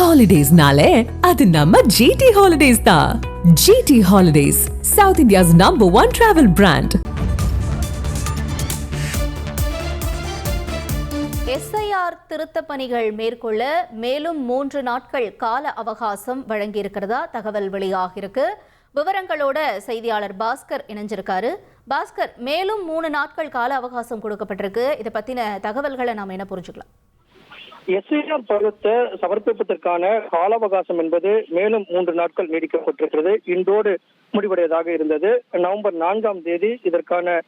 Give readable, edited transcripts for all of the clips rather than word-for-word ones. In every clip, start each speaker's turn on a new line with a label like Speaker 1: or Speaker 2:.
Speaker 1: ஹாலிடேஸ்னாலே அது நம்ம ஜிடி ஹாலிடேஸ் தான். GT holidays, South India's #1 travel brand.
Speaker 2: SIR திருத்த பணிகள் மேற்கொள்ள மேலும் 3 நாட்கள் கால அவகாசம் வழங்கியிருக்கிறதா தகவல் வெளியாகிருக்கு. விவரங்களோட செய்தியாளர் பாஸ்கர் இணைஞ்சிருக்காரு. பாஸ்கர், மேலும் 3 நாட்கள் கால அவகாசம் கொடுக்கப்பட்டிருக்கு. இதை பத்தின தகவல்களை நாம என்ன புரிஞ்சுக்கலாம்?
Speaker 3: எஸ்ஐஆர் பருவத்தை சமர்ப்பிப்பதற்கான கால அவகாசம் என்பது மேலும் 3 நாட்கள் நீடிக்கப்பட்டிருக்கிறது. இன்றோடு முடிவடைவதாக இருந்தது. நவம்பர் 4ஆம் தேதி இதற்கான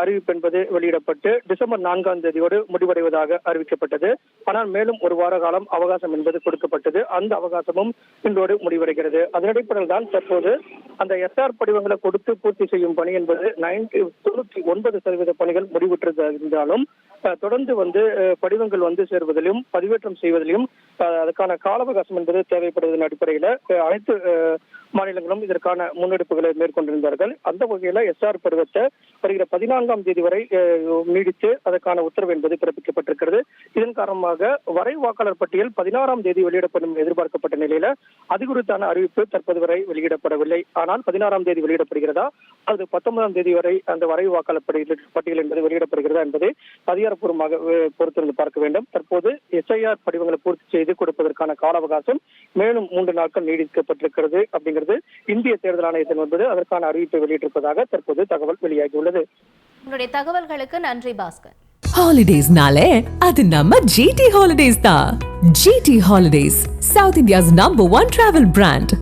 Speaker 3: அறிவிப்பு என்பது வெளியிடப்பட்டு டிசம்பர் 4ஆம் தேதியோடு முடிவடைவதாக அறிவிக்கப்பட்டது. ஆனால் மேலும் 1 வார காலம் அவகாசம் என்பது கொடுக்கப்பட்டது. அந்த அவகாசமும் இன்றோடு முடிவடைகிறது. அதன் அடிப்படையில் தான் தற்போது அந்த எஸ்ஆர் படிவங்களை கொடுத்து பூர்த்தி செய்யும் பணி என்பது 99% பணிகள் முடிவுற்றிருந்தாலும் தொடர்ந்து படிவங்கள் சேர்வதிலும் பதிவேற்றம் செய்வதிலும் அதற்கான கால அவகாசம் என்பது தேவைப்படுவதன் அடிப்படையில் அனைத்து மாநிலங்களும் இதற்கான முன்னெடுப்புகளை மேற்கொண்டிருந்தார்கள். அந்த வகையில் எஸ்ஆர் பருவத்தை வருகிற 14ஆம் தேதி வரை நீடித்து அதற்கான உத்தரவு என்பது பிறப்பிக்கப்பட்டிருக்கிறது. இதன் காரணமாக வரை வாக்காளர் பட்டியல் 16ஆம் தேதி வெளியிடப்படும் எதிர்பார்க்கப்பட்ட நிலையில அது குறித்தான அறிவிப்பு தற்போது வரை வெளியிடப்படவில்லை. ஆனால் 16ஆம் தேதி வெளியிடப்படுகிறதா அது 19ஆம் தேதி வரை அந்த வரை வாக்காளர் பட்டியல் என்பது வெளியிடப்படுகிறதா என்பதை அதிகாரப்பூர்வமாக பொறுத்திருந்து பார்க்க வேண்டும். தற்போது எஸ்ஐஆர் படிவங்களை பூர்த்தி செய்து கொடுப்பதற்கான கால அவகாசம் மேலும் 3 நாட்கள் நீடிக்கப்பட்டிருக்கிறது. அப்படிங்கிறது இந்திய தேர்தல் ஆணையத்தின் என்பது அதற்கான அறிவிப்பை வெளியிட்டிருப்பதாக தற்போது தகவல் வெளியாகியுள்ளது.
Speaker 2: உங்களுடைய தகவல்களுக்கு நன்றி பாஸ்கர்.
Speaker 1: ஹாலிடேஸ்னாலே அது நம்ம ஜிடி ஹாலிடேஸ் தான். GT holidays, South India's #1 travel brand.